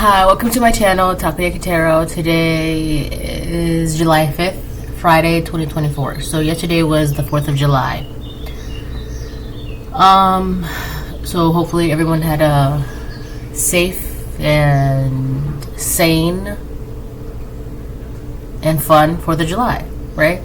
Hi, welcome to my channel, Takoyaki Tarot. Today is July 5th, Friday, 2024. So yesterday was the 4th of July. So hopefully everyone had a safe and sane and fun 4th of July, right?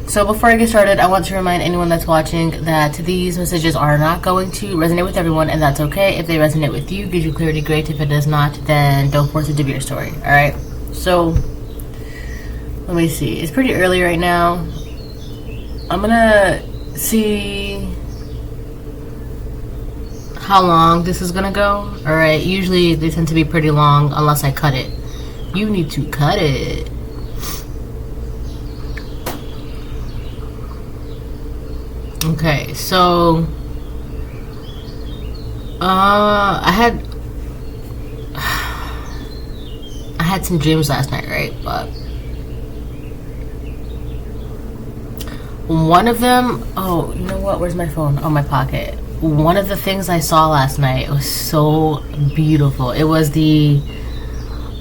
So before I get started, I want to remind anyone that's watching that these messages are not going to resonate with everyone, and that's okay. If they resonate with you, gives you clarity, great. If it does not, then don't force it to be your story, alright? So, let me see. It's pretty early right now. I'm gonna see how long this is gonna go, alright? Usually they tend to be pretty long unless I cut it. You need to cut it. Okay, so I had some dreams last night, right? But one of them, oh, you know what? Where's my phone? Oh, my pocket. One of the things I saw last night was so beautiful. It was the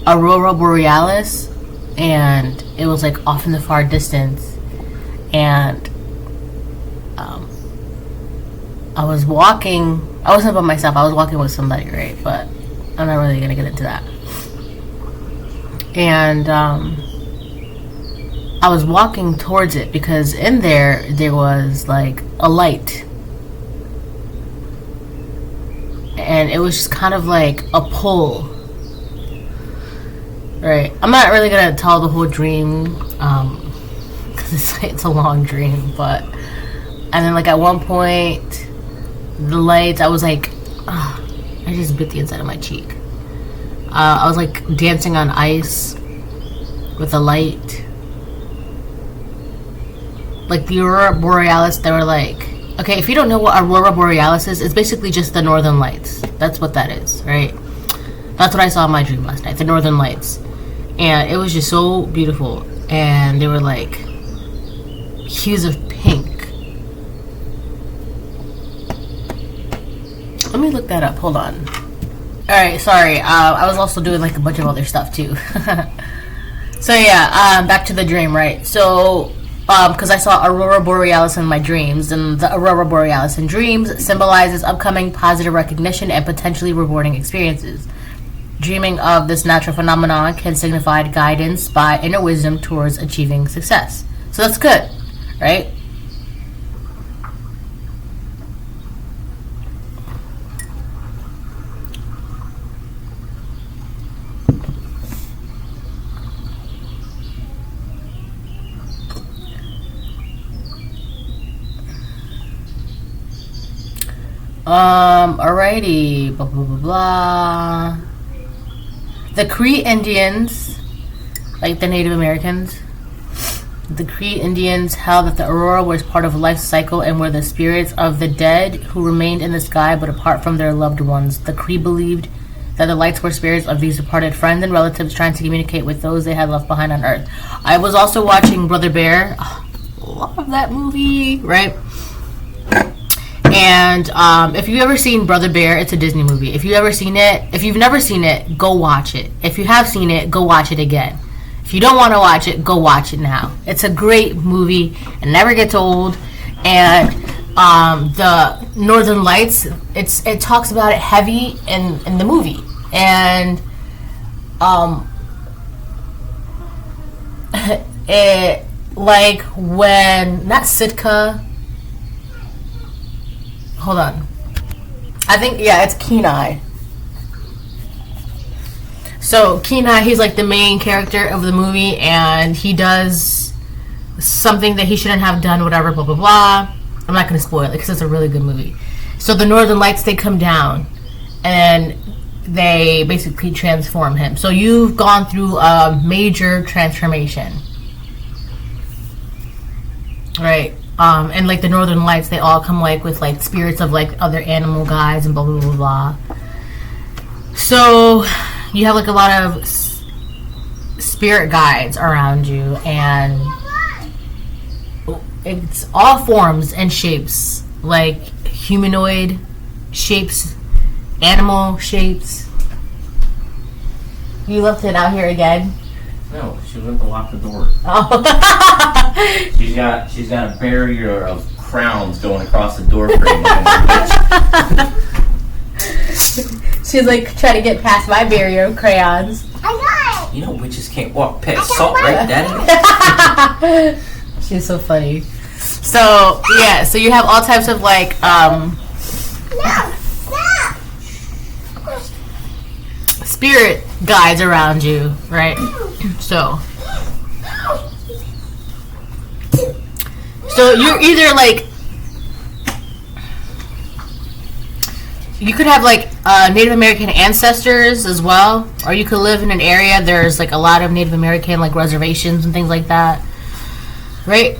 Aurora Borealis, and it was like off in the far distance, and I was walking. I wasn't by myself. I was walking with somebody, right? But I'm not really gonna get into that. And I was walking towards it because in there was like a light, and it was just kind of like a pull. Right. I'm not really gonna tell the whole dream because it's a long dream, but and then like at one point. The lights, I was like, I just bit the inside of my cheek. I was like dancing on ice with a light. Like the Aurora Borealis, they were like, okay, if you don't know what Aurora Borealis is, it's basically just the northern lights. That's what that is, right? That's what I saw in my dream last night, the northern lights. And it was just so beautiful. And they were like hues of pink. Let me look that up. Hold on. Alright, sorry. I was also doing like a bunch of other stuff too. So yeah, back to the dream, right? So, because I saw Aurora Borealis in my dreams, and the Aurora Borealis in dreams symbolizes upcoming positive recognition and potentially rewarding experiences. Dreaming of this natural phenomenon can signify guidance by inner wisdom towards achieving success. So that's good, right? Alrighty, blah, blah, blah, blah. The Cree Indians, like the Native Americans, the Cree Indians held that the aurora was part of life's cycle and were the spirits of the dead who remained in the sky but apart from their loved ones. The Cree believed that the lights were spirits of these departed friends and relatives trying to communicate with those they had left behind on Earth. I was also watching Brother Bear. Oh, love that movie, right? And if you've ever seen Brother Bear, it's a Disney movie. If you've never seen it, go watch it. If you have seen it, go watch it again. If you don't want to watch it, go watch it now. It's a great movie. It never gets old. And the Northern Lights, it talks about it heavy in the movie. And it like when not Sitka. Hold on. I think, yeah, it's Kenai. So, Kenai, he's like the main character of the movie, and he does something that he shouldn't have done, whatever, blah, blah, blah. I'm not going to spoil it, because it's a really good movie. So, the Northern Lights, they come down, and they basically transform him. So, you've gone through a major transformation. Right? And like the Northern Lights, they all come like with like spirits of like other animal guides and blah blah blah blah. So you have like a lot of spirit guides around you, and it's all forms and shapes, like humanoid shapes, animal shapes, You left it out here again? No, she went to lock the door. Oh. she's got a barrier of crowns going across the door frame. She's like trying to get past my barrier of crayons. I got it. You know witches can't walk past salt, right, Daddy? She's so funny. So yeah, so you have all types of like spirit guides around you, right? So you're either like, you could have like Native American ancestors as well, or you could live in an area there's like a lot of Native American like reservations and things like that, right?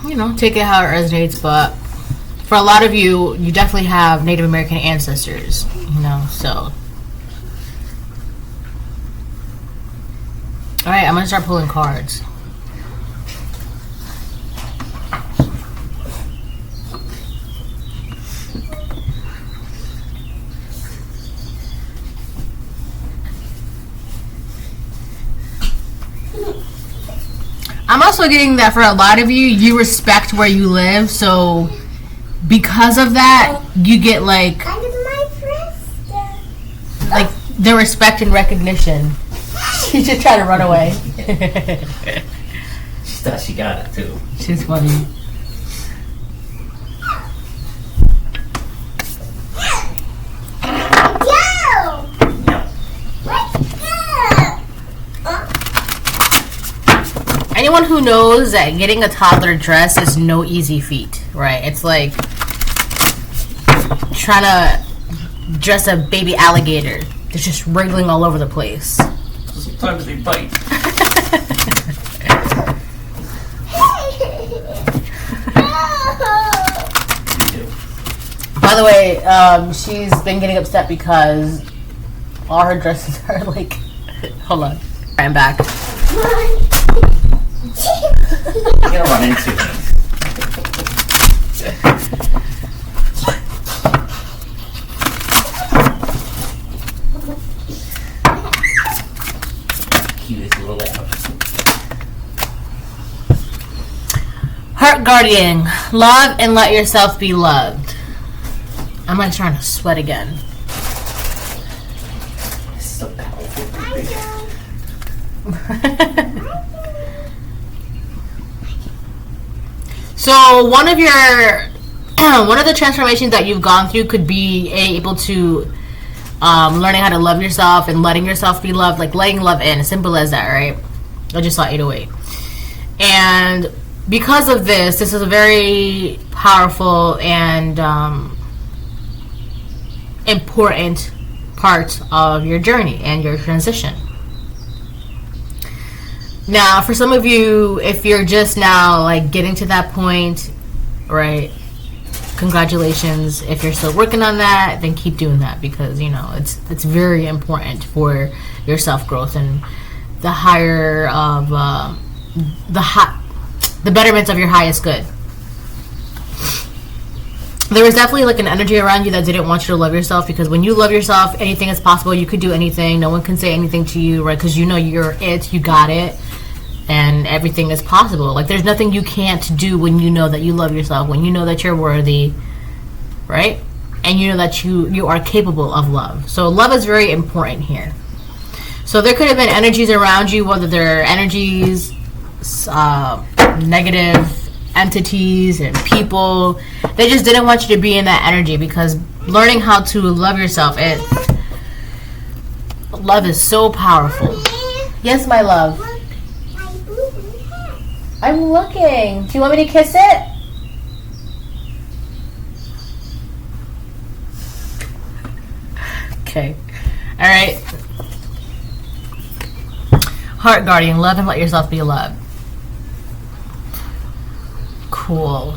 You know, take it how it resonates, but for a lot of you, you definitely have Native American ancestors, you know, so. Alright, I'm gonna start pulling cards. I'm also getting that for a lot of you, you respect where you live, so because of that, you get like the respect and recognition. She just tried to run away. She thought she got it too. She's funny. Anyone who knows that getting a toddler dressed is no easy feat, right? It's like trying to dress a baby alligator. They're just wriggling all over the place. Sometimes they bite. By the way, she's been getting upset because all her dresses are like... Hold on. I'm back. You're gonna run into me. Cutest little elf. Heart Guardian. Love and let yourself be loved. I'm like trying to sweat again. So powerful. So one of the transformations that you've gone through could be able to learning how to love yourself and letting yourself be loved, like letting love in, as simple as that, right? I just saw 808. And because of this is a very powerful and important part of your journey and your transition. Now, for some of you, if you're just now like getting to that point, right, congratulations. If you're still working on that, then keep doing that, because you know it's very important for your self-growth and the higher of the betterment of your highest good. There was definitely like an energy around you that didn't want you to love yourself, because when you love yourself, anything is possible. You could do anything. No one can say anything to you, right? Because you know you're it, you got it, and everything is possible. Like there's nothing you can't do when you know that you love yourself, when you know that you're worthy, right? And you know that you are capable of love. So love is very important here. So there could have been energies around you, whether they're energies, negative entities and people. They just didn't want you to be in that energy, because learning how to love yourself, love is so powerful. Yes, my love. I'm looking. Do you want me to kiss it? Okay. All right. Heart Guardian, love and let yourself be loved. Cool.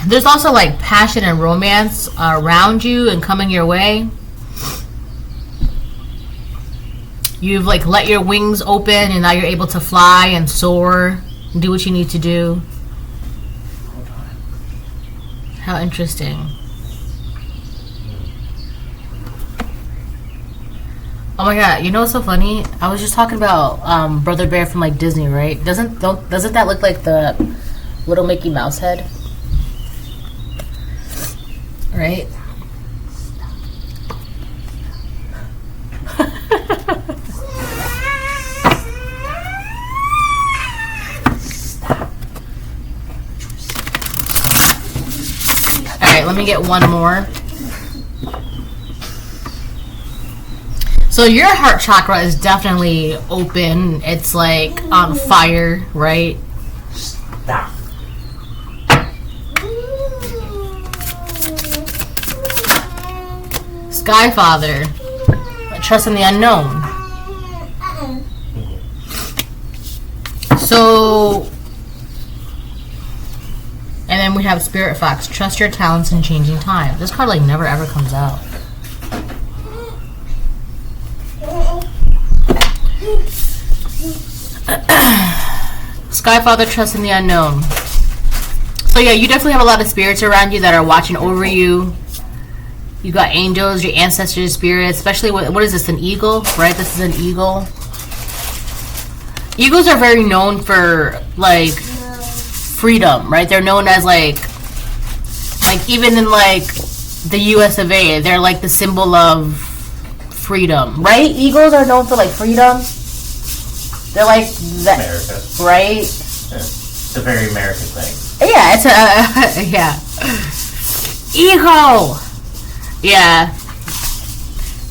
There's also like passion and romance around you and coming your way. You've like let your wings open and now you're able to fly and soar and do what you need to do. How interesting. my god, you know what's so funny? I was just talking about Brother Bear from like Disney, right? Doesn't that look like the little Mickey Mouse head? Right? Alright, let me get one more. So your heart chakra is definitely open. It's like on fire, right? Stop. Sky Father, trust in the unknown. So, and then we have Spirit Fox, trust your talents in changing time. This card like never ever comes out. Sky Father, trust in the unknown. So yeah, you definitely have a lot of spirits around you that are watching over you. You got angels, your ancestors, spirits, especially what is this, an eagle, right? This is an eagle. Eagles are very known for like freedom, right? They're known as like even in like the US of A, they're like the symbol of freedom, right? Eagles are known for like freedom. They're like that, America, right? Yeah. It's a very American thing. Yeah, it's a yeah. Eagle. Yeah.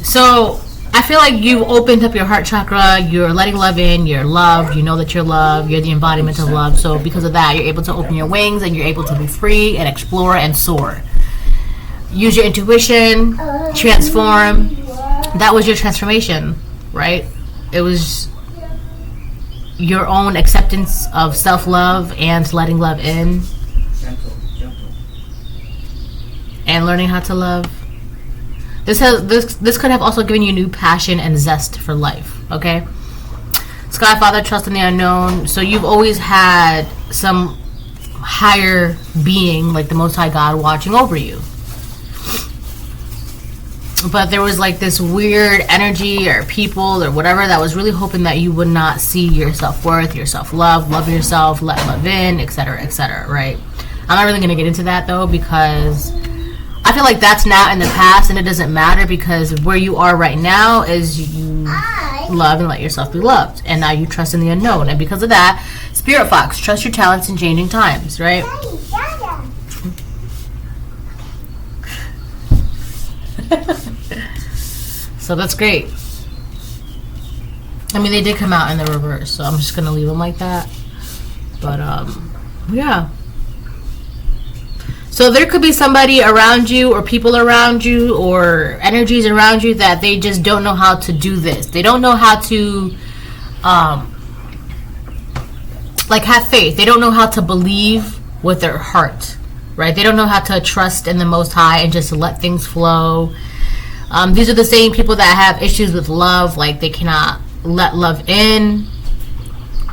So I feel like you've opened up your heart chakra. You're letting love in. You're loved. You know that you're loved. You're the embodiment of love. So because of that, you're able to open your wings and you're able to be free and explore and soar. Use your intuition. Transform. That was your transformation, right? It was your own acceptance of self-love and letting love in. Gentle. And learning how to love. This could have also given you new passion and zest for life, okay? Sky Father, trust in the unknown. So you've always had some higher being, like the Most High God, watching over you. But there was like this weird energy or people or whatever that was really hoping that you would not see your self-worth, your self-love, love yourself, let love in, etc., right? I'm not really going to get into that though, because I feel like that's now in the past and it doesn't matter, because where you are right now is you love and let yourself be loved, and now you trust in the unknown. And because of that, Spirit Fox, trust your talents in changing times, right? So that's great. I mean, they did come out in the reverse, so I'm just gonna leave them like that. But yeah. So there could be somebody around you or people around you or energies around you that they just don't know how to do this. They don't know how to like have faith. They don't know how to believe with their heart, right? They don't know how to trust in the Most High and just let things flow. These are the same people that have issues with love, like they cannot let love in,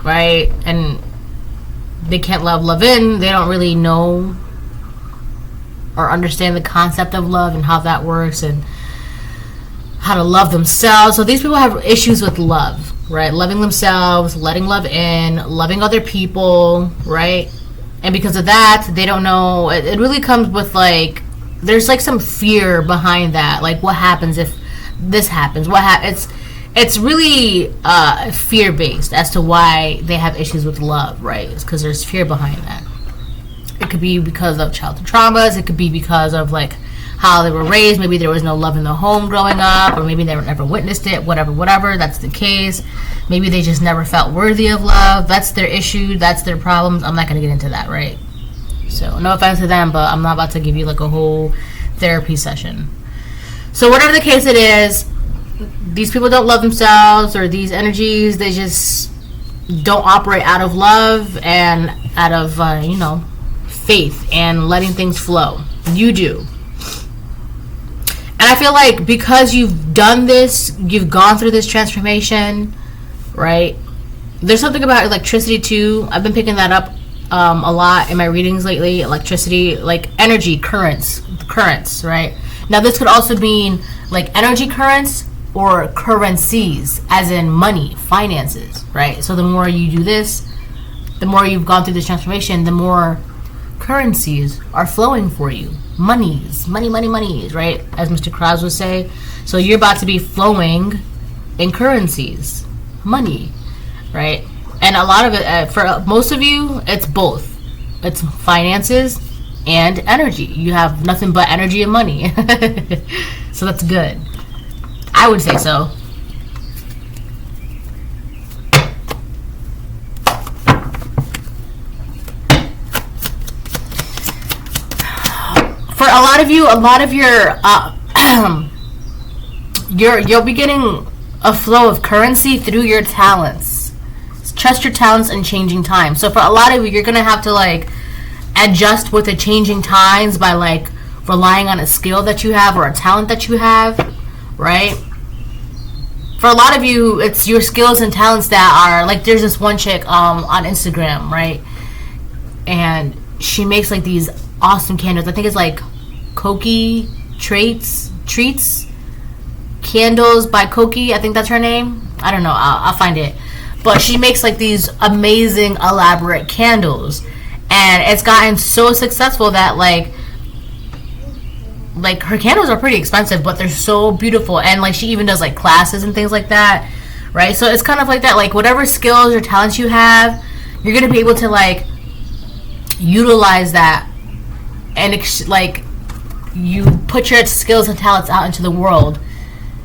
right? And they can't love in. They don't really know or understand the concept of love and how that works and how to love themselves. So these people have issues with love, right? Loving themselves, letting love in, loving other people, right? And because of that, they don't know. It really comes with like, there's like some fear behind that. Like, what happens if this happens? It's really fear-based as to why they have issues with love, right? It's because there's fear behind that. It could be because of childhood traumas. It could be because of like how they were raised. Maybe there was no love in the home growing up, or maybe they never witnessed it. Whatever. That's the case. Maybe they just never felt worthy of love. That's their issue. That's their problems. I'm not going to get into that, right? So no offense to them, but I'm not about to give you like a whole therapy session. So whatever the case it is, these people don't love themselves, or these energies, they just don't operate out of love and out of faith and letting things flow. You do. And I feel like because you've done this, you've gone through this transformation, right? There's something about electricity too. I've been picking that up a lot in my readings lately. Electricity, like energy currents, right? Now this could also mean like energy currents, or currencies, as in money, finances, right? So the more you do this, the more you've gone through this transformation, the more currencies are flowing for you. Monies, money, right? As Mr. Krause would say. So you're about to be flowing in currencies, money, right? And a lot of it, for most of you, it's both. It's finances and energy. You have nothing but energy and money. So that's good. I would say so. For a lot of you, a lot of your you'll be getting a flow of currency through your talents. Trust your talents and changing times. So for a lot of you, you're gonna have to like adjust with the changing times by like relying on a skill that you have or a talent that you have, right? For a lot of you, it's your skills and talents that are like, there's this one chick on Instagram, right? And she makes like these awesome candles. I think it's like Koki Treats Candles by Koki. I think that's her name. I don't know. I'll find it. But she makes like these amazing, elaborate candles, and it's gotten so successful that like her candles are pretty expensive, but they're so beautiful. And like she even does like classes and things like that, right? So it's kind of like that. Like whatever skills or talents you have, you're gonna be able to like utilize that, and like you put your skills and talents out into the world.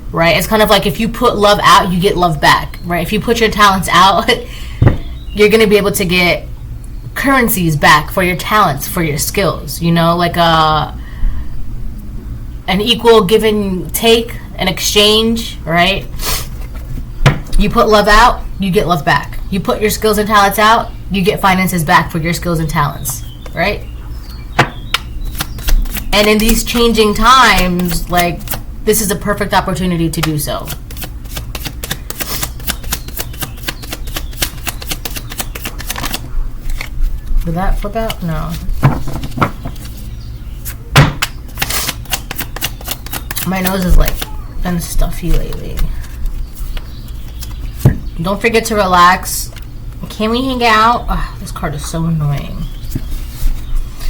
Right? It's kind of like if you put love out, you get love back, right? If you put your talents out, you're going to be able to get currencies back for your talents, for your skills, you know, like an equal give and take, an exchange, right? You put love out, you get love back. You put your skills and talents out, you get finances back for your skills and talents, right? And in these changing times, like, this is a perfect opportunity to do so. Did that flip out? No. My nose is like been stuffy lately. Don't forget to relax. Can we hang out? Oh, this card is so annoying.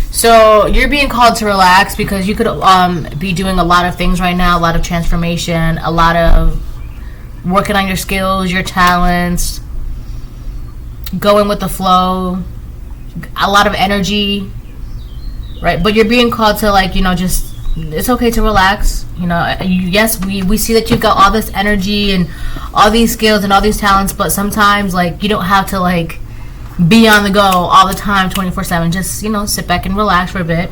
So you're being called to relax because you could be doing a lot of things right now, a lot of transformation, a lot of working on your skills, your talents, going with the flow, a lot of energy, right? But you're being called to, like, you know, just, it's okay to relax. You know, yes, we see that you've got all this energy and all these skills and all these talents, but sometimes, like, you don't have to, like, be on the go all the time 24/7. Just, you know, sit back and relax for a bit.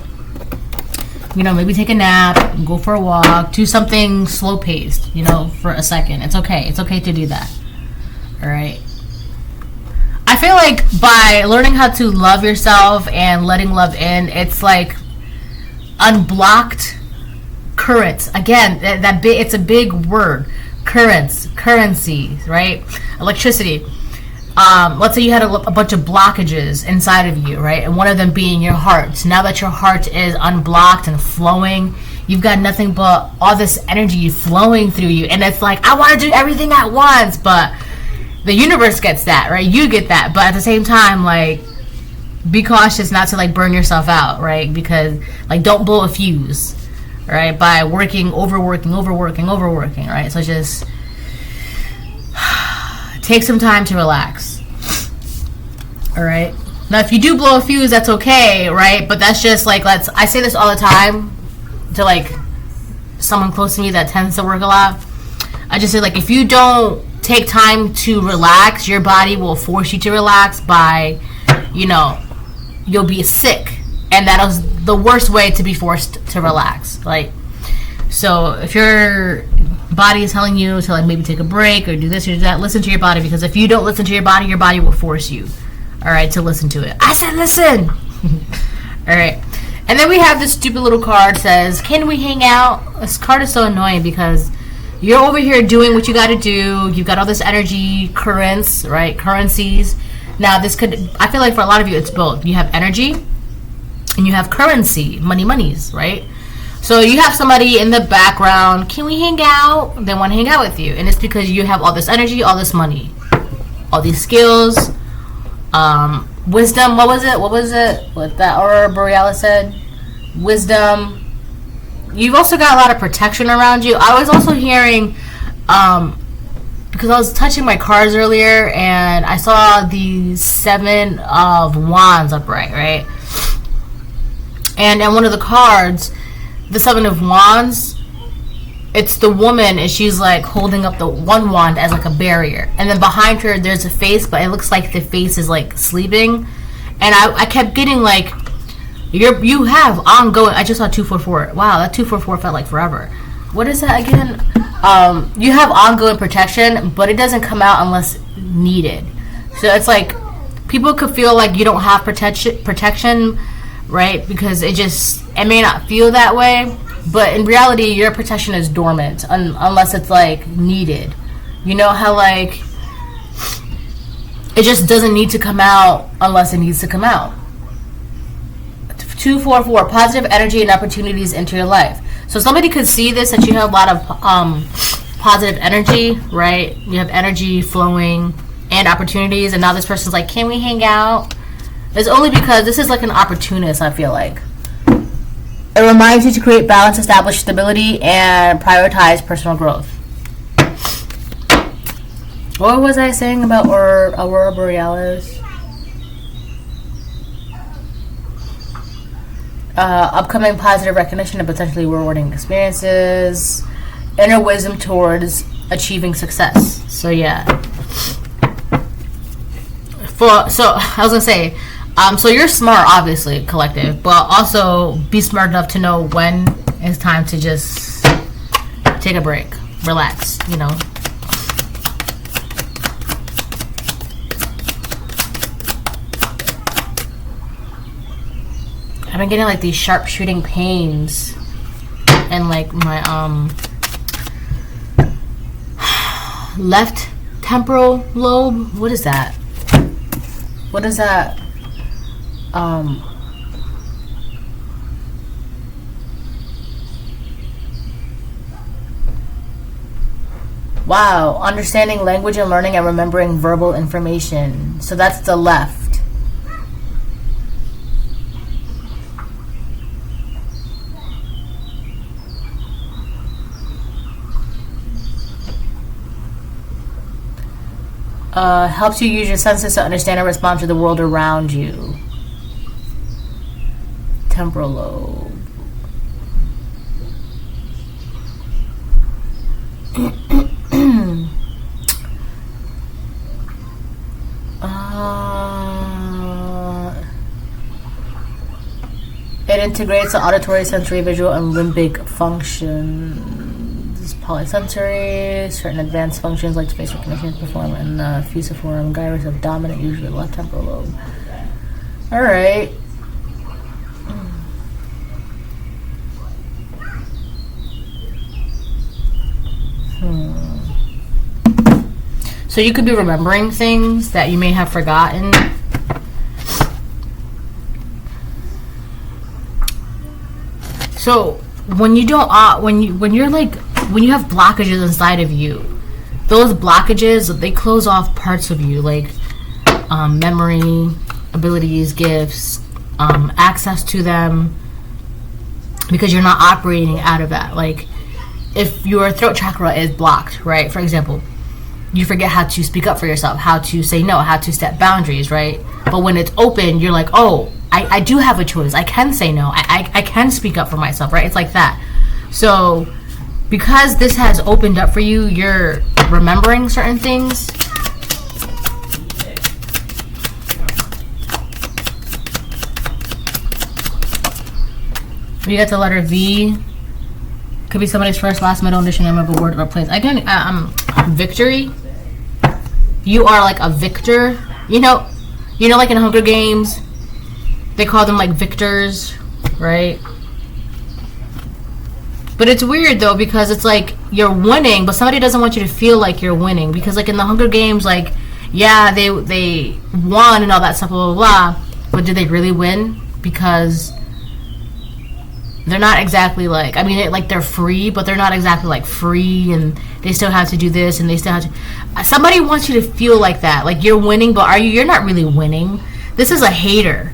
You know, maybe take a nap, go for a walk, do something slow paced, you know, for a second. It's okay. It's okay to do that. All right. I feel like by learning how to love yourself and letting love in, it's like unblocked currents. Again, it's a big word. Currents, currencies, right? Electricity. Let's say you had a bunch of blockages inside of you, right? And one of them being your heart. Now that your heart is unblocked and flowing, you've got nothing but all this energy flowing through you. And it's like, I want to do everything at once. But the universe gets that, right? You get that. But at the same time, like, be cautious not to, like, burn yourself out, right? Because, like, don't blow a fuse, right? By overworking, right? So just take some time to relax. All right. Now, if you do blow a fuse, that's okay, right? But that's just like, I say this all the time to, like, someone close to me that tends to work a lot. I just say, like, if you don't take time to relax, your body will force you to relax by, you know, you'll be sick. And that is the worst way to be forced to relax. Like, so if your body is telling you to, like, maybe take a break or do this or do that, listen to your body, because if you don't listen to your body will force you, all right, to listen to it. I said listen. All right. And then we have this stupid little card, says, can we hang out? This card is so annoying because you're over here doing what you got to do. You've got all this energy, currents, right? Currencies. Now, this could, I feel like for a lot of you, it's both. You have energy and you have currency, monies, right? So you have somebody in the background, can we hang out? They want to hang out with you. And it's because you have all this energy, all this money, all these skills, wisdom. What was it? What that Aurora Borealis said? Wisdom. You've also got a lot of protection around you. I was also hearing, because I was touching my cards earlier, and I saw the 7 of Wands upright, right? And on one of the cards, the 7 of Wands, it's the woman, and she's like holding up the one wand as like a barrier, and then behind her there's a face, but it looks like the face is like sleeping. And I kept getting like, you have ongoing. I just saw 244. Wow, that 244 felt like forever. What is that again? You have ongoing protection, but it doesn't come out unless needed. So it's like people could feel like you don't have protection, right? Because it may not feel that way, but in reality, your protection is dormant unless it's like needed. You know how like it just doesn't need to come out unless it needs to come out. 244, positive energy and opportunities into your life. So somebody could see this, that you have a lot of positive energy, right? You have energy flowing and opportunities, and now this person's like, can we hang out? It's only because this is like an opportunist, I feel like. It reminds you to create balance, establish stability, and prioritize personal growth. What was I saying about Aurora Borealis? Upcoming positive recognition and potentially rewarding experiences. Inner wisdom towards achieving success. So yeah. So I was gonna say, so you're smart, obviously, collective, but also be smart enough to know when it's time to just take a break, relax, you know. I've been getting like these sharp shooting pains in like my left temporal lobe. What is that? What is that? Wow, understanding language and learning and remembering verbal information. So that's the left. Helps you use your senses to understand and respond to the world around you. Temporal lobe. It integrates the auditory, sensory, visual, and limbic functions. Polysensory, certain advanced functions like face recognition perform in the fusiform gyrus of dominant, usually left temporal lobe. Alright. So you could be remembering things that you may have forgotten. So when you don't, when you have blockages inside of you, those blockages, they close off parts of you, like memory, abilities, gifts, access to them, because you're not operating out of that. Like if your throat chakra is blocked, right? For example, you forget how to speak up for yourself, how to say no, how to set boundaries, right? But when it's open, you're like, oh, I do have a choice. I can say no. I can speak up for myself, right? It's like that. So because this has opened up for you, you're remembering certain things. We got the letter V. Could be somebody's first, last, middle, initial, name of a word or place. Again, victory. You are like a victor. You know, like in Hunger Games, they call them like victors, right? But it's weird though, because it's like you're winning, but somebody doesn't want you to feel like you're winning, because like in the Hunger Games, like yeah, they won and all that stuff, blah blah blah, but did they really win? Because they're not exactly like, I mean, like they're free, but they're not exactly like free, and they still have to do this, and they still have to. Somebody wants you to feel like that, like you're winning, but you're not really winning. This is a hater.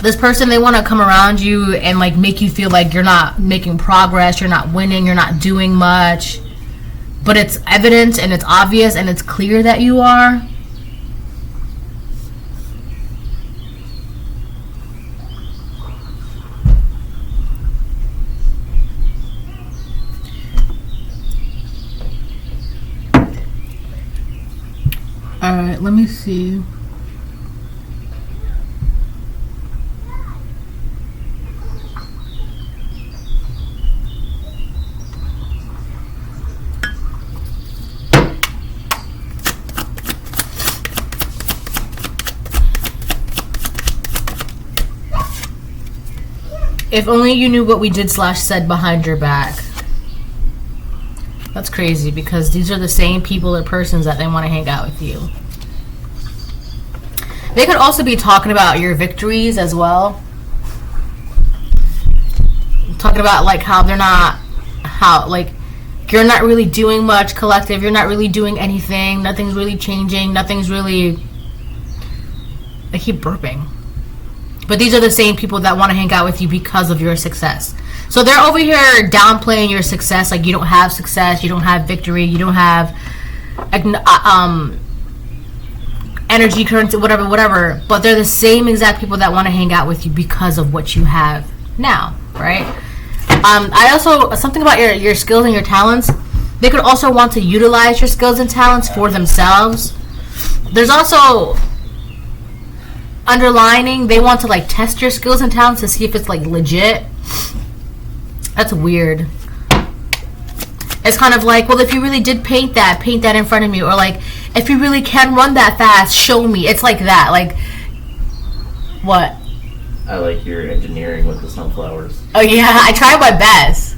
This person, they want to come around you and like make you feel like you're not making progress, you're not winning, you're not doing much. But it's evident and it's obvious and it's clear that you are. Alright, let me see. If only you knew what we did / said behind your back. That's crazy, because these are the same people or persons that they want to hang out with you. They could also be talking about your victories as well. Talking about like how they're not, like you're not really doing much, collective. You're not really doing anything. Nothing's really changing. Nothing's really. I keep burping. But these are the same people that want to hang out with you because of your success. So they're over here downplaying your success, like you don't have success, you don't have victory, you don't have energy, currency, whatever. But they're the same exact people that want to hang out with you because of what you have now, right? I also, something about your skills and your talents, they could also want to utilize your skills and talents for themselves. There's also underlining, they want to like test your skills and talents to see if it's like legit. That's weird. It's kind of like, well, if you really did paint that in front of me, or like if you really can run that fast, show me. It's like that. Like what? I like your engineering with the sunflowers. Oh yeah, I tried my best.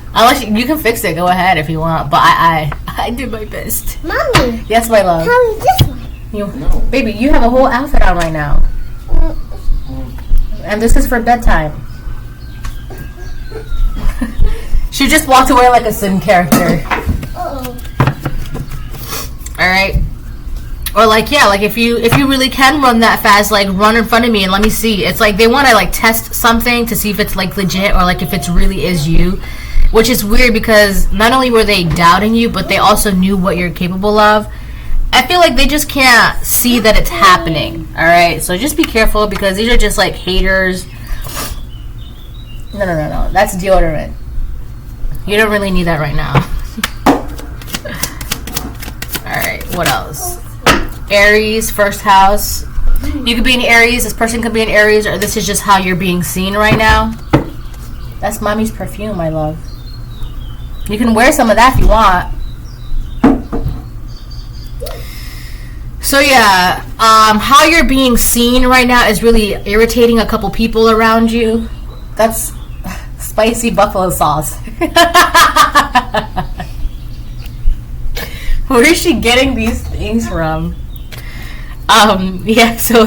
Unless you can fix it, go ahead if you want. But I did my best. Mommy. Yes, my love. How is this one? No. Baby, you have a whole outfit on right now, and this is for bedtime. She just walked away like a Sim character. Uh-oh. All right. Or like, yeah, like if you really can run that fast, like run in front of me and let me see. It's like they want to like test something to see if it's like legit, or like if it really is you, which is weird because not only were they doubting you, but they also knew what you're capable of. I feel like they just can't see that it's happening. All right, so just be careful, because these are just like haters. No, that's deodorant. You don't really need that right now. All right, what else? Aries, first house. You could be an Aries. This person could be an Aries, or this is just how you're being seen right now. That's mommy's perfume, my love. You can wear some of that if you want. So yeah, how you're being seen right now is really irritating a couple people around you. That's spicy buffalo sauce. Where is she getting these things from? Yeah, so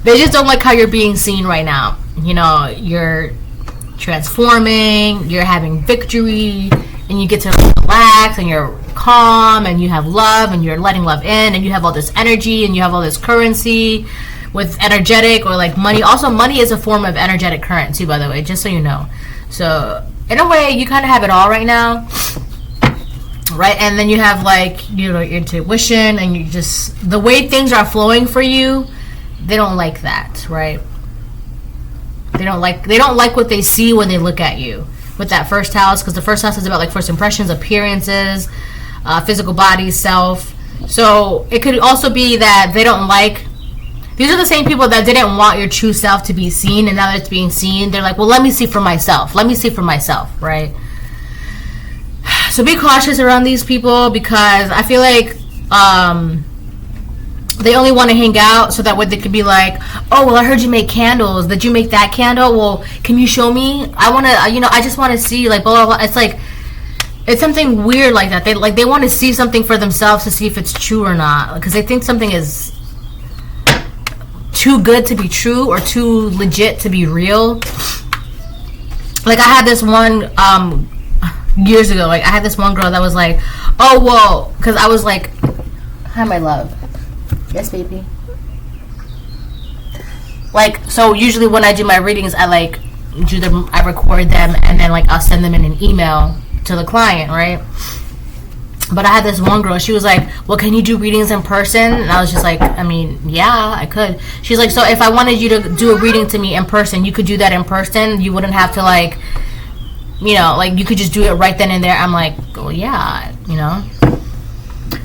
they just don't like how you're being seen right now. You know, you're transforming, you're having victory, and you get to relax, and you're calm, and you have love, and you're letting love in, and you have all this energy, and you have all this currency with energetic or like money. Also, money is a form of energetic currency, by the way, just so you know. So in a way, you kind of have it all right now, right? And then you have like, you know, your intuition, and you just, the way things are flowing for you, they don't like that, right? They don't like what they see when they look at you with that first house, because the first house is about like first impressions, appearances, physical body, self. So it could also be that they don't like, these are the same people that didn't want your true self to be seen, and now that it's being seen, they're like, well, let me see for myself, right? So be cautious around these people, because I feel like they only want to hang out so that way they could be like, oh, well, I heard you make candles. Did you make that candle? Well, can you show me? I want to, you know, I just want to see, like, blah, blah, blah. It's like, it's something weird like that. They want to see something for themselves to see if it's true or not, because they think something is too good to be true or too legit to be real. like I had this one years ago, like I had this one girl that was like, oh well, because I was like, hi my love, yes baby. Like, so usually when I do my readings, I like do them, I record them, and then like I'll send them in an email to the client, right? But I had this one girl, she was like, well, can you do readings in person? And I was just like, I mean, yeah, I could. She's like, so if I wanted you to do a reading to me in person, you could do that in person? You wouldn't have to like, you know, like you could just do it right then and there? I'm like, well, yeah, you know?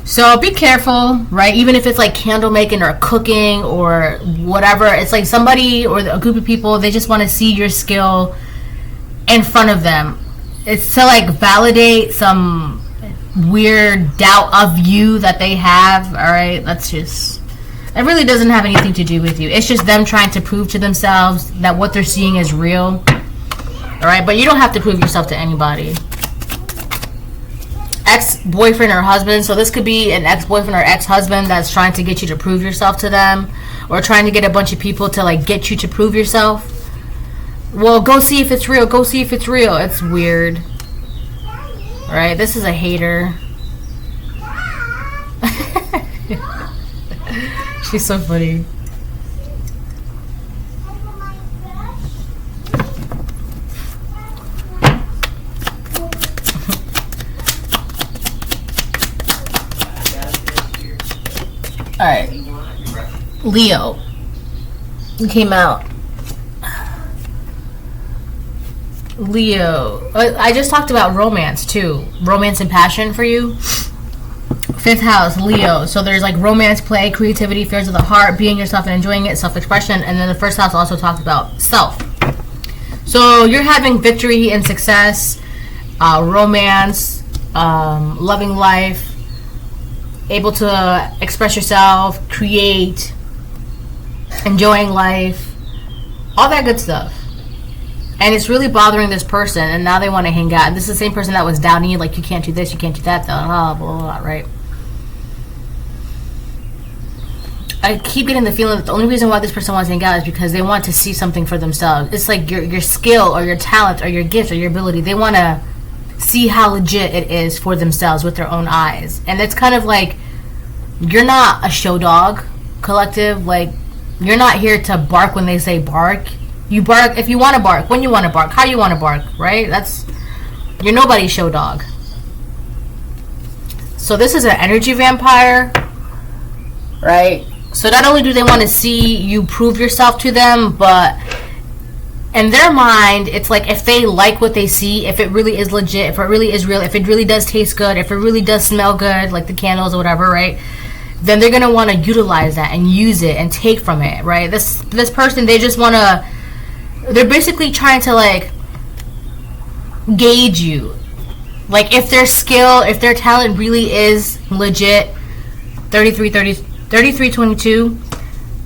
So be careful, right? Even if it's like candle making or cooking or whatever, it's like somebody or a group of people, they just want to see your skill in front of them. It's to like validate some weird doubt of you that they have, all right? That's just, it really doesn't have anything to do with you. It's just them trying to prove to themselves that what they're seeing is real, all right? But you don't have to prove yourself to anybody. Ex-boyfriend or husband, so this could be an ex-boyfriend or ex-husband that's trying to get you to prove yourself to them, or trying to get a bunch of people to like get you to prove yourself. Well, go see if it's real, go see if it's real. It's weird, right? This is a hater. She's so funny. Alright, Leo came out. Leo, I just talked about romance too. Romance and passion for you. 5th house, Leo. So there's like romance, play, creativity, fears of the heart, being yourself and enjoying it, self-expression. And then the 1st house also talks about self. So you're having victory and success, romance, loving life, able to express yourself, create, enjoying life, all that good stuff. And it's really bothering this person, and now they want to hang out. And this is the same person that was doubting you, like, you can't do this, you can't do that, blah, blah, blah, right? I keep getting the feeling that the only reason why this person wants to hang out is because they want to see something for themselves. It's like your skill or your talent or your gift or your ability. They want to see how legit it is for themselves with their own eyes. And it's kind of like, you're not a show dog collective. Like, you're not here to bark when they say bark. You bark if you want to bark, when you want to bark, how you want to bark, right? You're nobody's show dog. So this is an energy vampire, right? So not only do they want to see you prove yourself to them, but in their mind, it's like if they like what they see, if it really is legit, if it really is real, if it really does taste good, if it really does smell good, like the candles or whatever, right? Then they're going to want to utilize that and use it and take from it, right? This person, they just want to, they're basically trying to like gauge you. Like if their skill, if their talent really is legit, 3322,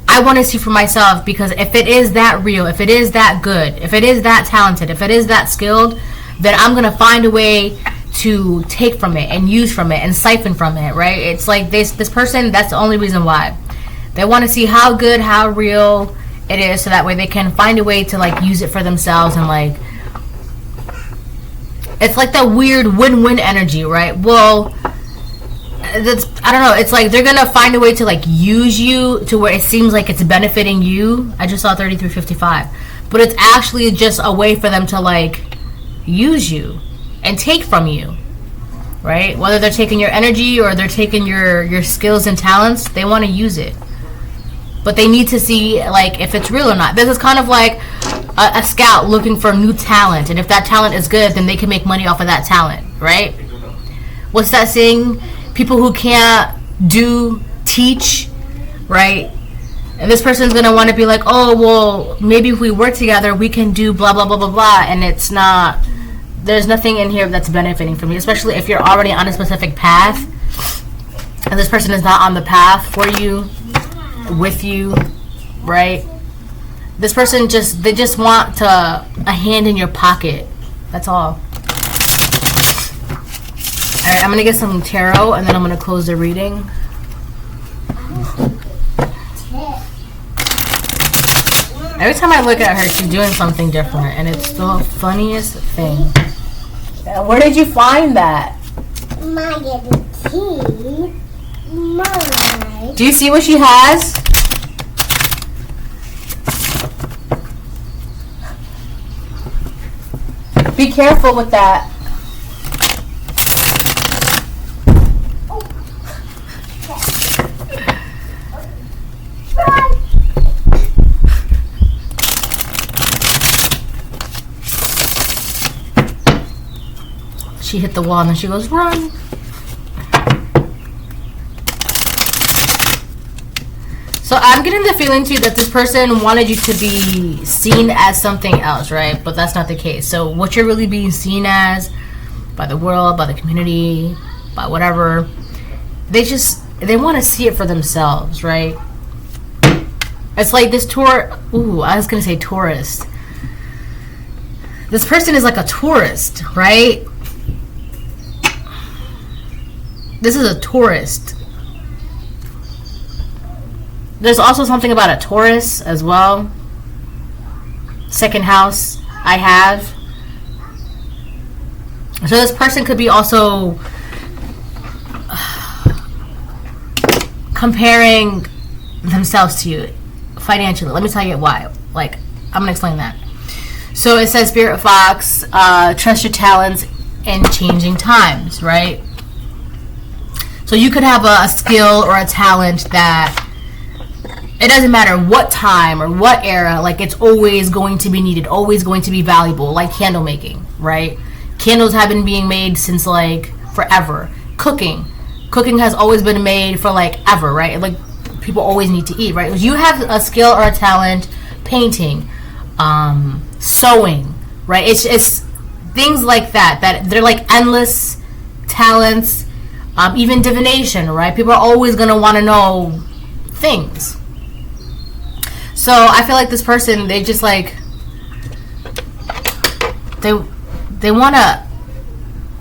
I want to see for myself, because if it is that real, if it is that good, if it is that talented, if it is that skilled, then I'm going to find a way to take from it and use from it and siphon from it, right? It's like this person, that's the only reason why. They want to see how good, how real it is, so that way they can find a way to like use it for themselves. And like, it's like that weird win-win energy, right? Well, that's, I don't know, it's like they're gonna find a way to like use you to where it seems like it's benefiting you. I just saw 3355, but it's actually just a way for them to like use you and take from you, right? Whether they're taking your energy or they're taking your skills and talents, they want to use it, but they need to see like if it's real or not. This is kind of like a scout looking for new talent, and if that talent is good, then they can make money off of that talent, right? What's that saying? People who can't teach, right? And this person's gonna want to be like, oh well, maybe if we work together we can do blah blah blah blah blah, and it's not, there's nothing in here that's benefiting from you, especially if you're already on a specific path and this person is not on the path for you, with you, right? This person they just want a hand in your pocket. That's all. Alright, I'm gonna get some tarot and then I'm gonna close the reading. Every time I look at her, she's doing something different, and it's the funniest thing. Where did you find that? My tea. My. Do you see what she has? Be careful with that. She hit the wall and then she goes, run. So I'm getting the feeling too that this person wanted you to be seen as something else, right? But that's not the case. So what you're really being seen as by the world, by the community, by whatever, they want to see it for themselves, right? It's like this I was going to say tourist. This person is like a tourist, right? This is a tourist. There's also something about a Taurus as well. Second house, I have. So this person could be also comparing themselves to you financially. Let me tell you why. Like, I'm going to explain that. So it says, Spirit Fox, trust your talents in changing times, right? So you could have a skill or a talent that it doesn't matter what time or what era, like it's always going to be needed, always going to be valuable, like candle making, right? Candles have been being made since like forever. Cooking has always been made for like ever, right? Like people always need to eat, right? You have a skill or a talent, painting, sewing, right? It's things like that they're like endless talents. Even divination, right? People are always going to want to know things. So I feel like this person, they just like, they want to,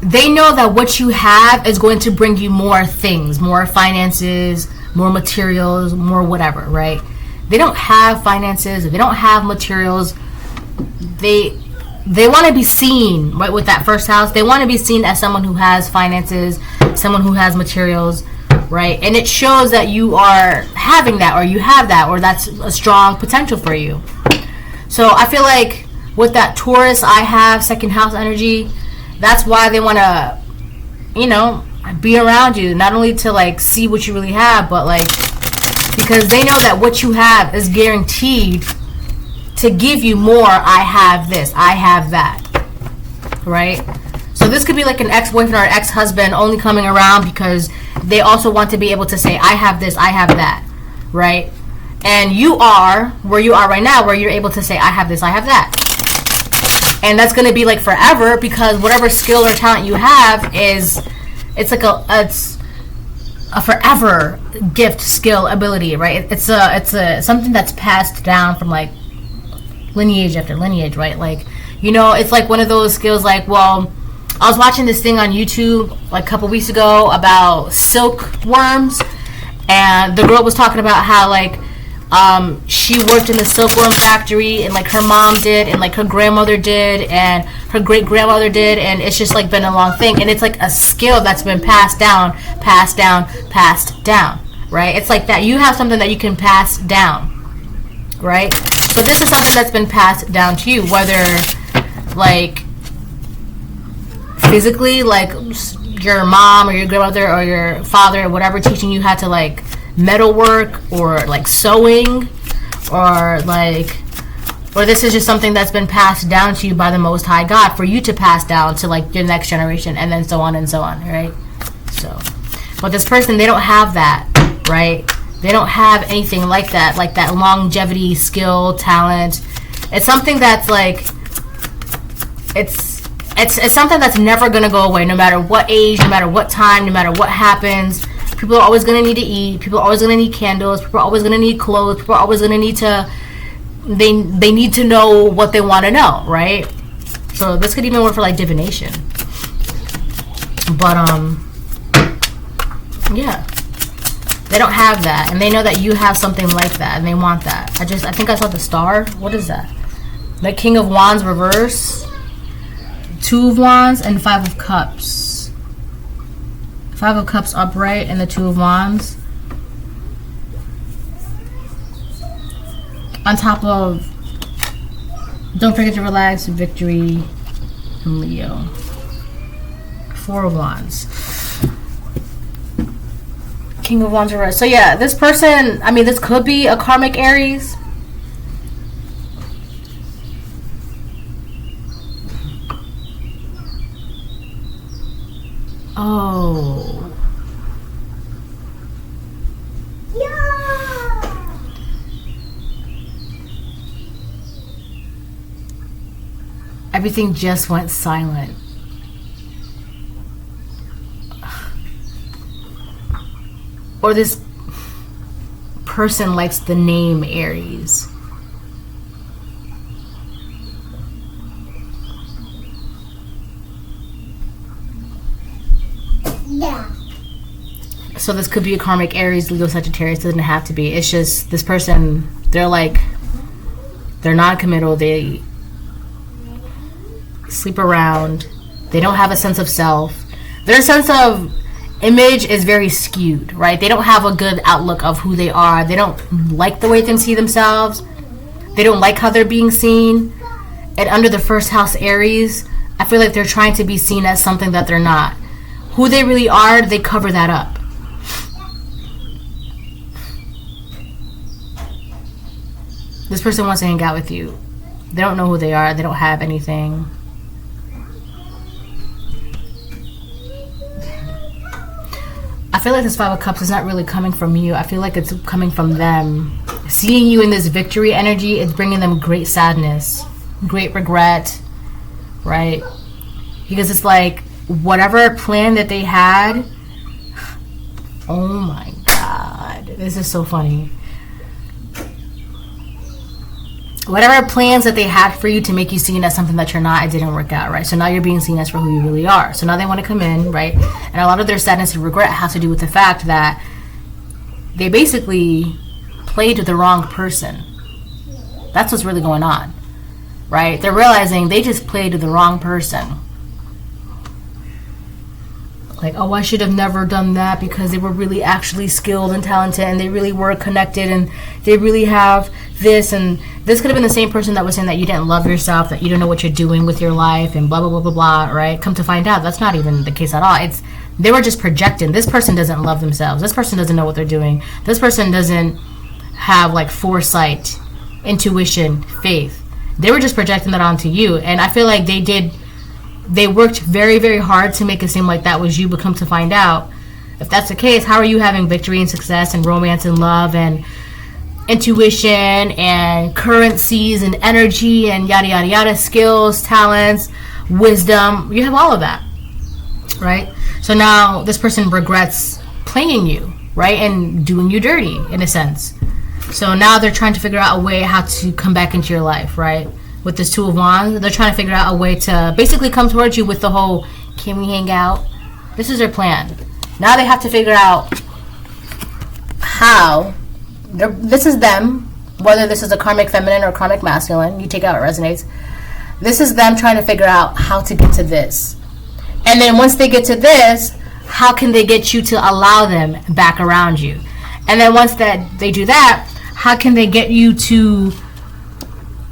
they know that what you have is going to bring you more things, more finances, more materials, more whatever, right? They don't have finances, they don't have materials. They want to be seen, right, with that first house. They want to be seen as someone who has finances, someone who has materials, right? And it shows that you are having that, or you have that, or that's a strong potential for you. So I feel like with that Taurus I have, second house energy, that's why they want to, you know, be around you, not only to like see what you really have, but like because they know that what you have is guaranteed to give you more. I have this, I have that, right? So this could be like an ex-boyfriend or ex-husband only coming around because they also want to be able to say, I have this, I have that, right? And you are where you are right now, where you're able to say, I have this, I have that. And that's going to be like forever, because whatever skill or talent you have is, it's like it's a forever gift, skill, ability, right? It's a something that's passed down from like lineage after lineage, right? Like, you know, it's like one of those skills, like, well, I was watching this thing on YouTube like a couple weeks ago about silkworms, and the girl was talking about how like she worked in the silkworm factory, and like her mom did, and like her grandmother did, and her great grandmother did, and it's just like been a long thing, and it's like a skill that's been passed down, right? It's like that. You have something that you can pass down, right? But this is something that's been passed down to you, whether like physically, like your mom or your grandmother or your father or whatever teaching you how to like metalwork or like sewing, or this is just something that's been passed down to you by the Most High God for you to pass down to like your next generation, and then so on and so on, right? So, but this person, they don't have that, right? They don't have anything like that longevity, skill, talent. It's something that's like, it's something that's never going to go away, no matter what age, no matter what time, no matter what happens. People are always going to need to eat. People are always going to need candles. People are always going to need clothes. People are always going to need to, they need to know what they want to know, right? So this could even work for like divination. But, yeah. They don't have that, and they know that you have something like that, and they want that. I think I saw the star. What is that? The King of Wands reverse, 2 of Wands, and 5 of Cups. 5 of Cups upright, and the 2 of Wands. On top of, don't forget to relax, victory, and Leo. 4 of Wands. King of Wands reverse. So yeah, this person, I mean, this could be a karmic Aries. Oh. Yeah. Everything just went silent. Or this person likes the name Aries. Yeah. So this could be a karmic Aries, Leo, Sagittarius. It doesn't have to be. It's just this person, they're non-committal. They sleep around. They don't have a sense of self. Their sense of image is very skewed, right? They don't have a good outlook of who they are. They don't like the way they see themselves. They don't like how they're being seen. And under the first house Aries, I feel like they're trying to be seen as something that they're not. Who they really are, they cover that up. This person wants to hang out with you. They don't know who they are. They don't have anything. I feel like this 5 of Cups is not really coming from you. I feel like it's coming from them. Seeing you in this victory energy, it's bringing them great sadness, great regret, right? Because it's like whatever plan that they had. Oh my God. This is so funny. Whatever plans that they had for you to make you seen as something that you're not, it didn't work out, right? So now you're being seen as for who you really are. So now they want to come in, right? And a lot of their sadness and regret has to do with the fact that they basically played to the wrong person. That's what's really going on, right? They're realizing they just played to the wrong person. Like, oh, I should have never done that because they were really actually skilled and talented and they really were connected and they really have this. And this could have been the same person that was saying that you didn't love yourself, that you don't know what you're doing with your life and blah, blah, blah, blah, blah, right? Come to find out, that's not even the case at all. They were just projecting. This person doesn't love themselves. This person doesn't know what they're doing. This person doesn't have like foresight, intuition, faith. They were just projecting that onto you. And I feel like they worked very, very hard to make it seem like that was you, but come to find out, if that's the case, how are you having victory and success and romance and love and intuition and currencies and energy and yada, yada, yada, skills, talents, wisdom? You have all of that, right? So now this person regrets playing you, right? And doing you dirty, in a sense. So now they're trying to figure out a way how to come back into your life, right? With this 2 of Wands, they're trying to figure out a way to basically come towards you with the whole, can we hang out? This is their plan. Now they have to figure out how. This is them, whether this is a karmic feminine or karmic masculine. You take out what resonates. This is them trying to figure out how to get to this. And then once they get to this, how can they get you to allow them back around you? And then once that they do that, how can they get you to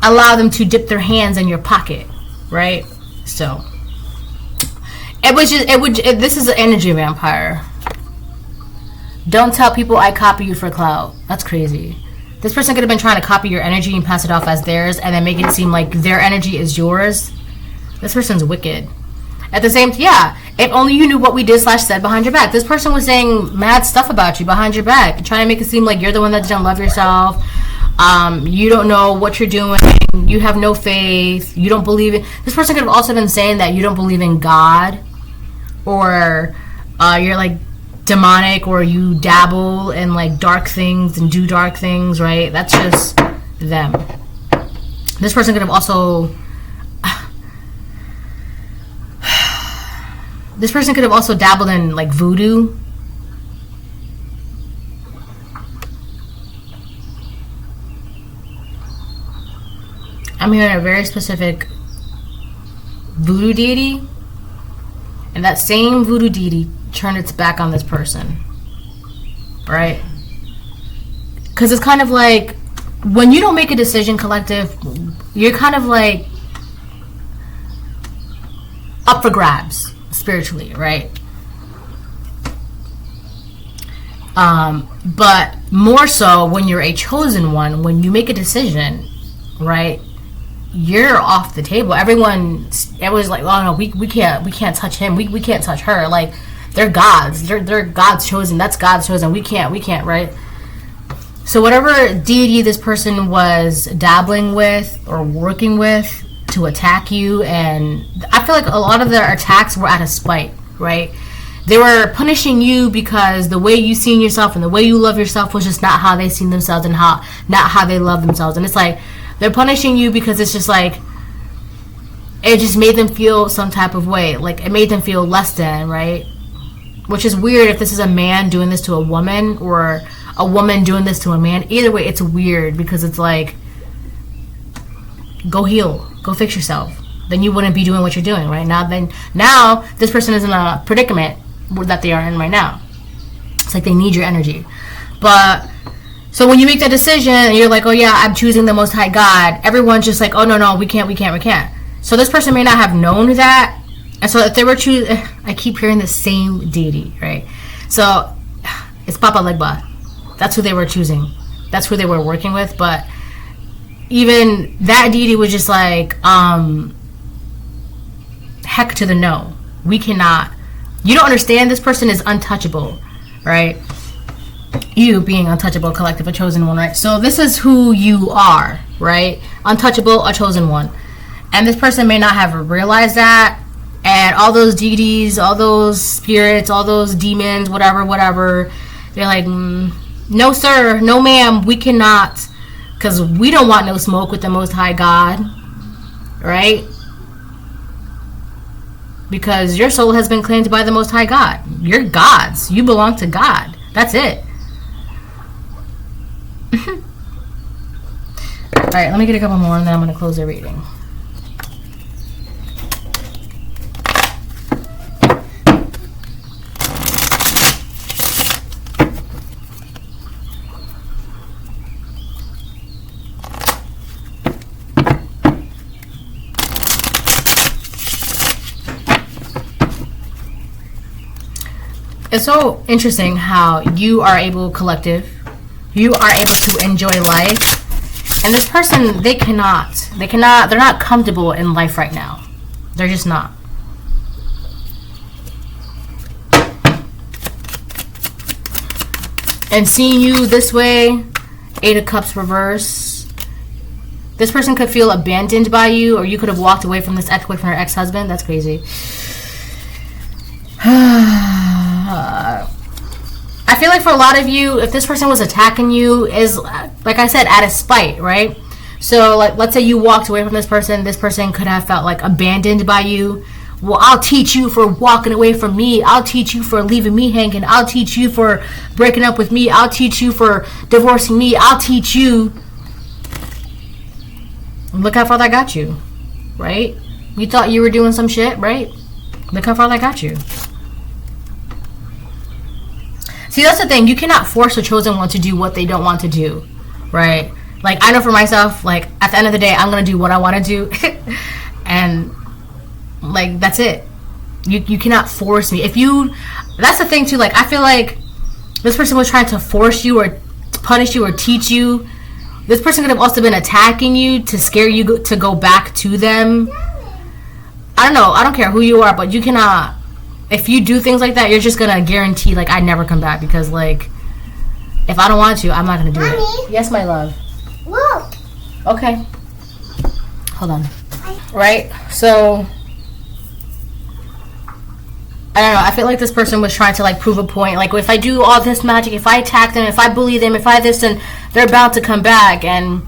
allow them to dip their hands in your pocket, right? So this is an energy vampire. Don't tell people I copy you for clout. That's crazy. This person could have been trying to copy your energy and pass it off as theirs and then make it seem like their energy is yours. This person's wicked. At the same time, yeah, if only you knew what we did / said behind your back. This person was saying mad stuff about you behind your back, trying to make it seem like you're the one that didn't love yourself. You don't know what you're doing. You have no faith. You don't believe in. This person could have also been saying that you don't believe in God, or you're like demonic, or you dabble in like dark things and do dark things, right? That's just them. This person could have also. This person could have also dabbled in like voodoo. I'm hearing a very specific voodoo deity, and that same voodoo deity turned its back on this person, right? Because it's kind of like when you don't make a decision, collective, you're kind of like up for grabs spiritually, right? But more so when you're a chosen one, when you make a decision, right, you're off the table. Everyone's like, oh no, we can't touch him, we can't touch her. Like, they're gods, they're God's chosen, that's God's chosen, we can't, right? So whatever deity this person was dabbling with or working with to attack you, and I feel like a lot of their attacks were out of spite, right? They were punishing you because the way you seen yourself and the way you love yourself was just not how they seen themselves and not how they love themselves. And it's like they're punishing you because it's just like it just made them feel some type of way, like it made them feel less than, right? Which is weird if this is a man doing this to a woman or a woman doing this to a man. Either way, it's weird because it's like, go heal, go fix yourself. Then you wouldn't be doing what you're doing right now. This person is in a predicament that they are in right now. It's like they need your energy. But so when you make that decision and you're like, oh yeah, I'm choosing the Most High God, everyone's just like, oh no, we can't. So this person may not have known that, and so if they were I keep hearing the same deity, right? So it's Papa Legba. That's who they were choosing. That's who they were working with. But even that deity was just like, heck to the no. We cannot. You don't understand. This person is untouchable, right? You being untouchable, collective, a chosen one, right? So this is who you are, right? Untouchable, a chosen one. And this person may not have realized that. And all those deities, all those spirits, all those demons, whatever, they're like, no sir, no ma'am, we cannot. Because we don't want no smoke with the Most High God, right? Because your soul has been claimed by the Most High God. You're God's. You belong to God. That's it. Alright, let me get a couple more and then I'm going to close the reading. It's so interesting how you are able, collective, you are able to enjoy life, and this person, they're not comfortable in life right now. They're just not. And seeing you this way, 8 of Cups reverse, this person could feel abandoned by you, or you could have walked away from this ex-boyfriend or ex-husband. That's crazy. I feel like for a lot of you, if this person was attacking you, is, like I said, out of spite, right? So, like, let's say you walked away from this person could have felt, like, abandoned by you. Well, I'll teach you for walking away from me. I'll teach you for leaving me hanging. I'll teach you for breaking up with me. I'll teach you for divorcing me. I'll teach you. Look how far that got you, right? You thought you were doing some shit, right? Look how far that got you. See, that's the thing. You cannot force a chosen one to do what they don't want to do, right? Like, I know for myself, like, at the end of the day, I'm going to do what I want to do. And, like, that's it. You cannot force me. That's the thing, too. Like, I feel like this person was trying to force you or punish you or teach you. This person could have also been attacking you to scare you to go back to them. I don't know. I don't care who you are, but you cannot. If you do things like that, you're just going to guarantee, like, I never come back. Because, like, if I don't want to, I'm not going to do it. Yes, my love. Look. Okay. Hold on. Right? So, I don't know. I feel like this person was trying to, like, prove a point. Like, if I do all this magic, if I attack them, if I bully them, if I this, then they're bound to come back. And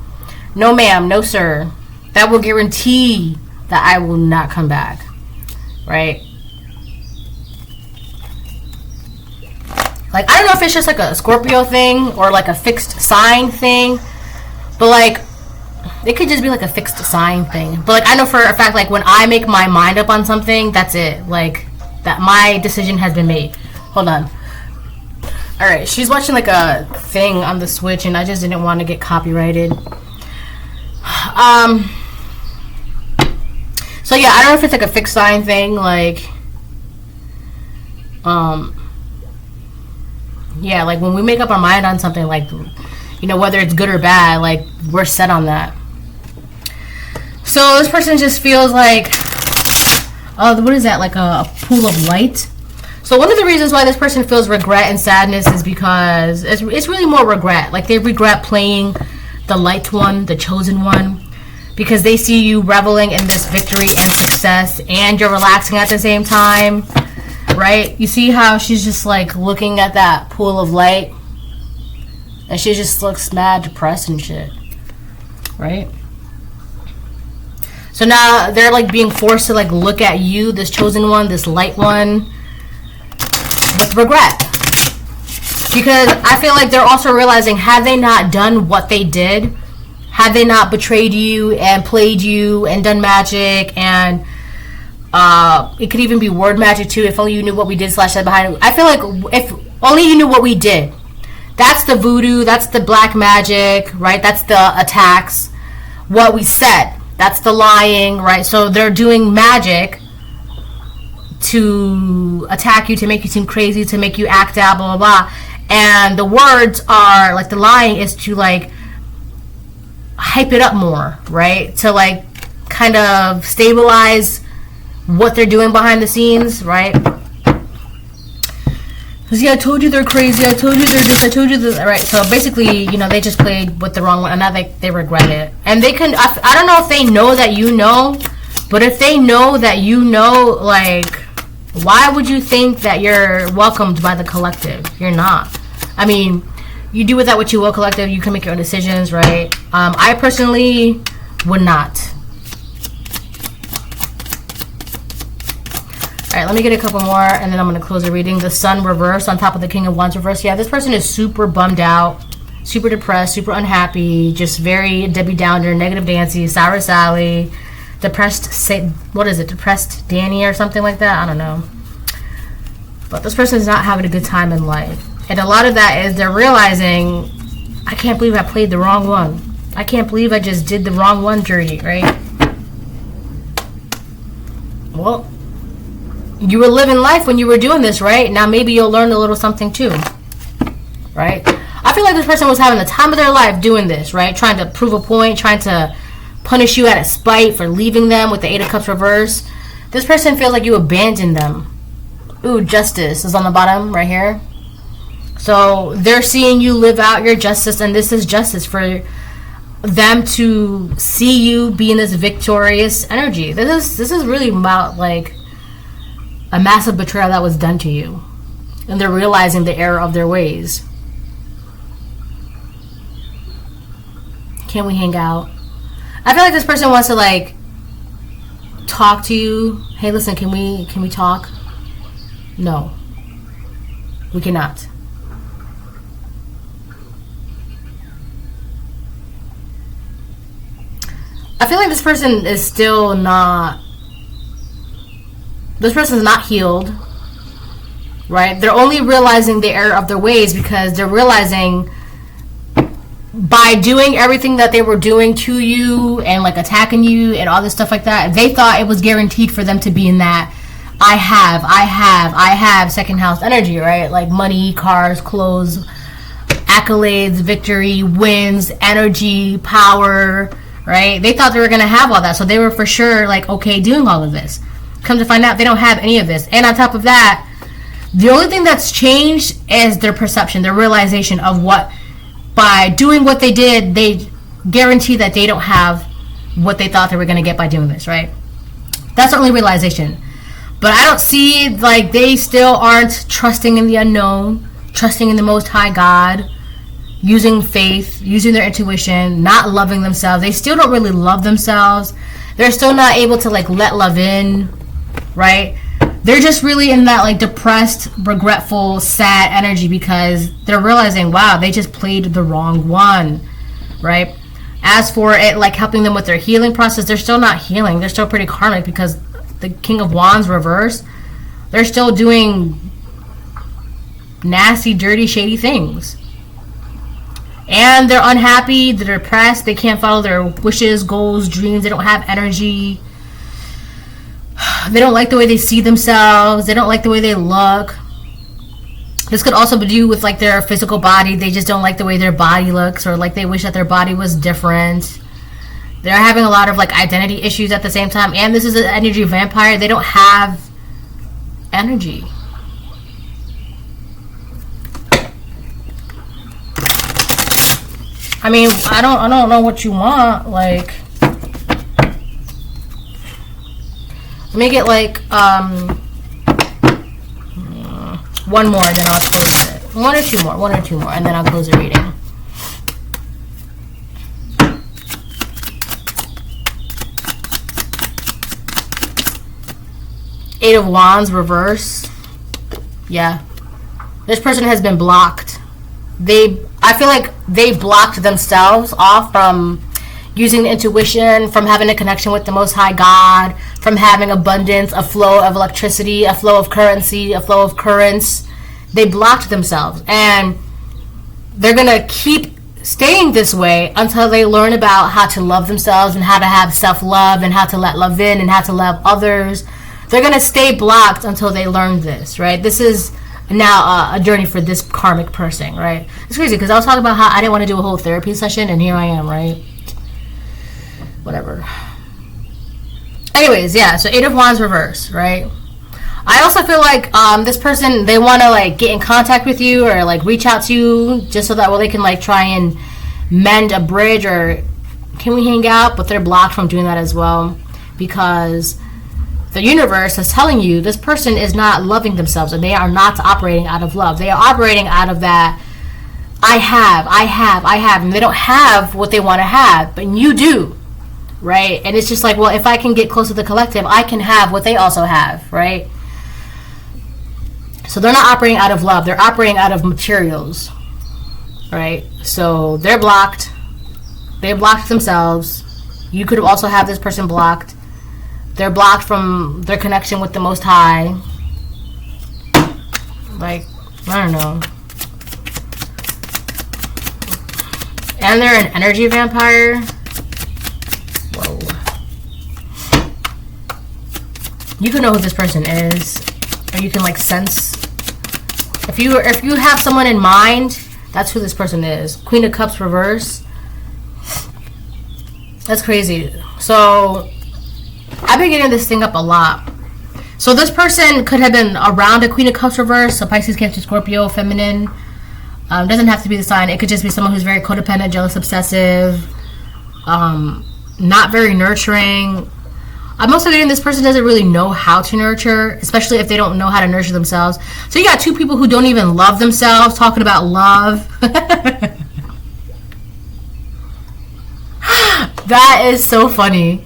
no, ma'am, no, sir. That will guarantee that I will not come back. Right? Like, I don't know if it's just, like, a Scorpio thing or, like, a fixed sign thing. But, like, It could just be like a fixed sign thing. But like I know for a fact, like when I make my mind up on something, that's it. Like that my decision has been made. Hold on. All right, she's watching like a thing on the Switch, and I just didn't want to get copyrighted. So yeah, I don't know if it's like a fixed sign thing, like, yeah, like when we make up our mind on something, like, you know, whether it's good or bad, like we're set on that. So this person just feels like, what is that? Like a pool of light. So one of the reasons why this person feels regret and sadness is because it's really more regret. Like they regret playing the light one, the chosen one, because they see you reveling in this victory and success, and you're relaxing at the same time, right? You see how she's just like looking at that pool of light, and she just looks mad, depressed and shit, right? So now they're like being forced to like look at you, this chosen one, this light one, with regret. Because I feel like they're also realizing, had they not done what they did, had they not betrayed you and played you and done magic, and it could even be word magic too, if only you knew what we did / said behind it. I feel like if only you knew what we did. That's the voodoo, that's the black magic, right? That's the attacks. What we said, that's the lying, right? So they're doing magic to attack you, to make you seem crazy, to make you act out, blah, blah, blah. And the words are, like, the lying is to, like, hype it up more, right? To, like, kind of stabilize what they're doing behind the scenes, right? Because, yeah, I told you they're crazy, I told you they're this, I told you this, right? So basically, you know, they just played with the wrong one, and now they regret it. And they can, I don't know if they know that you know, but if they know that you know, like, why would you think that you're welcomed by the collective? You're not. I mean, you do with that what you will, collective. You can make your own decisions, right? I personally would not. All right, let me get a couple more, and then I'm going to close the reading. The Sun reversed on top of the King of Wands reversed. Yeah, this person is super bummed out, super depressed, super unhappy, just very Debbie Downer, negative Nancy, sour Sally, depressed, what is it, depressed Danny or something like that? I don't know. But this person is not having a good time in life. And a lot of that is they're realizing, I can't believe I played the wrong one. I can't believe I just did the wrong one dirty, right? Well, you were living life when you were doing this, right? Now maybe you'll learn a little something too, right? I feel like this person was having the time of their life doing this, right? Trying to prove a point, trying to punish you out of spite for leaving them with the 8 of Cups reverse. This person feels like you abandoned them. Ooh, Justice is on the bottom right here. So they're seeing you live out your justice, and this is justice for them to see you be in this victorious energy. This is really about like a massive betrayal that was done to you, and they're realizing the error of their ways. Can we hang out? I feel like this person wants to like talk to you. Hey, listen, can we talk? No, we cannot. I feel like this person is still not, this person's not healed, right? They're only realizing the error of their ways because they're realizing by doing everything that they were doing to you and like attacking you and all this stuff like that, they thought it was guaranteed for them to be in that I have second house energy, right? Like money, cars, clothes, accolades, victory, wins, energy, power, right? They thought they were going to have all that, so they were for sure like okay doing all of this. Come to find out, they don't have any of this. And on top of that, the only thing that's changed is their perception, their realization of what, by doing what they did, they guarantee that they don't have what they thought they were going to get by doing this, right? That's the only realization. But I don't see, like, they still aren't trusting in the unknown, trusting in the Most High God, using faith, using their intuition, not loving themselves. They still don't really love themselves. They're still not able to, like, let love in, right? They're just really in that, like, depressed, regretful, sad energy because they're realizing, wow, they just played the wrong one, right? As for it like helping them with their healing process, they're still not healing. They're still pretty karmic because the King of Wands reverse, they're still doing nasty, dirty, shady things. And they're unhappy, they're depressed, they can't follow their wishes, goals, dreams, they don't have energy. They don't like the way they see themselves, they don't like the way they look. This could also do with like their physical body. They just don't like the way their body looks, or like they wish that their body was different. They're having a lot of like identity issues at the same time. And this is an energy vampire. They don't have energy. I mean, I don't know what you want. Like, let me get like one more and then I'll close it. One or two more and then I'll close the reading. Eight of Wands reverse. Yeah. This person has been blocked. I feel like they blocked themselves off from using the intuition, from having a connection with the Most High God, from having abundance, a flow of electricity, a flow of currency, a flow of currents. They blocked themselves, and they're gonna keep staying this way until they learn about how to love themselves and how to have self-love and how to let love in and how to love others. They're gonna stay blocked until they learn this, right? This is now a journey for this karmic person, right? It's crazy because I was talking about how I didn't want to do a whole therapy session, and here I am, right? Whatever. Anyways, yeah, so Eight of Wands reverse, right? I also feel like this person, they want to like get in contact with you or like reach out to you just so that way they can like try and mend a bridge, or can we hang out? But they're blocked from doing that as well because the universe is telling you this person is not loving themselves and they are not operating out of love. They are operating out of that I have, and they don't have what they want to have, but you do, right? And it's just like, well, if I can get close to the collective, I can have what they also have, right? So they're not operating out of love. They're operating out of materials, right? So they're blocked. They blocked themselves. You could also have this person blocked. They're blocked from their connection with the Most High. Like, I don't know. And they're an energy vampire. Whoa. You can know who this person is, or you can like sense. If you have someone in mind, that's who this person is. Queen of Cups reverse. That's crazy. So I've been getting this thing up a lot. So this person could have been around a Queen of Cups reverse, so Pisces, Cancer, Scorpio, feminine. Doesn't have to be the sign. It could just be someone who's very codependent, jealous, obsessive, not very nurturing. I'm also getting this person doesn't really know how to nurture, especially if they don't know how to nurture themselves. So you got two people who don't even love themselves talking about love. That is so funny.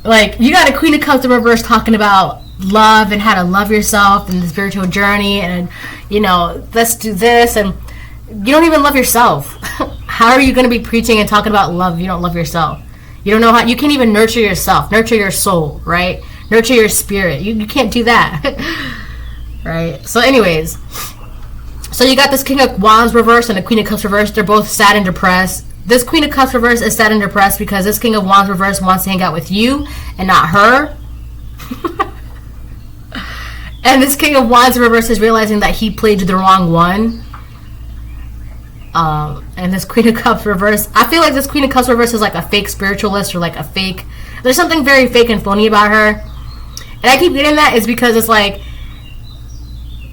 Like, you got a Queen of Cups in reverse talking about love and how to love yourself and the spiritual journey and, you know, let's do this, and you don't even love yourself. How are you going to be preaching and talking about love if you don't love yourself? You don't know how. You can't even nurture yourself, nurture your soul, right? Nurture your spirit. You can't do that. Right? So anyways, so you got this King of Wands reverse and a Queen of Cups reverse. They're both sad and depressed. This Queen of Cups reverse is sad and depressed because this King of Wands reverse wants to hang out with you and not her. And this King of Wands reverse is realizing that he played the wrong one. And this Queen of Cups reverse, I feel like this Queen of Cups reverse is like a fake spiritualist, or like a fake, there's something very fake and phony about her. And I keep getting that is because it's like,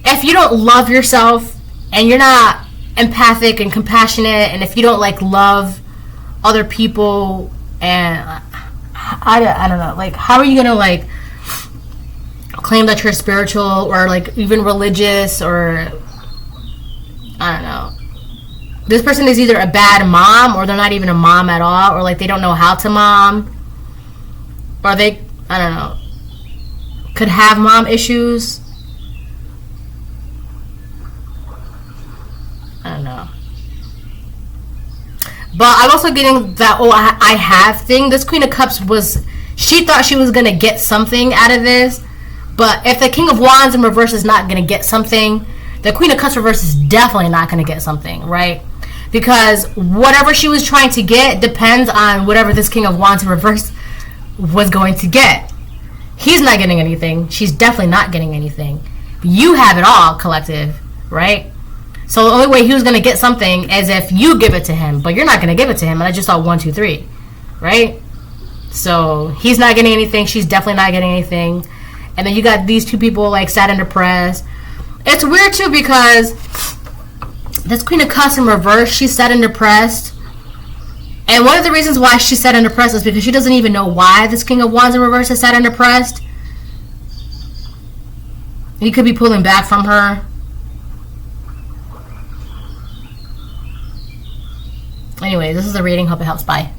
if you don't love yourself and you're not empathic and compassionate, and if you don't like love other people, and I don't know, like, how are you gonna like claim that you're spiritual or like even religious, or I don't know. This person is either a bad mom, or they're not even a mom at all, or like they don't know how to mom, or they, I don't know, could have mom issues. I don't know. But I'm also getting that, I have thing. This Queen of Cups she thought she was going to get something out of this. But if the King of Wands in reverse is not going to get something, the Queen of Cups reverse is definitely not going to get something, right? Because whatever she was trying to get depends on whatever this King of Wands in reverse was going to get. He's not getting anything. She's definitely not getting anything. You have it all, collective, right? So the only way he was going to get something is if you give it to him, but you're not going to give it to him. And I just saw 1, 2, 3, right? So he's not getting anything. She's definitely not getting anything. And then you got these two people like sad and depressed. It's weird too because this Queen of Cups in reverse, she's sad and depressed. And one of the reasons why she's sad and depressed is because she doesn't even know why this King of Wands in reverse is sad and depressed. He could be pulling back from her. Anyway, this is the reading. Hope it helps. Bye.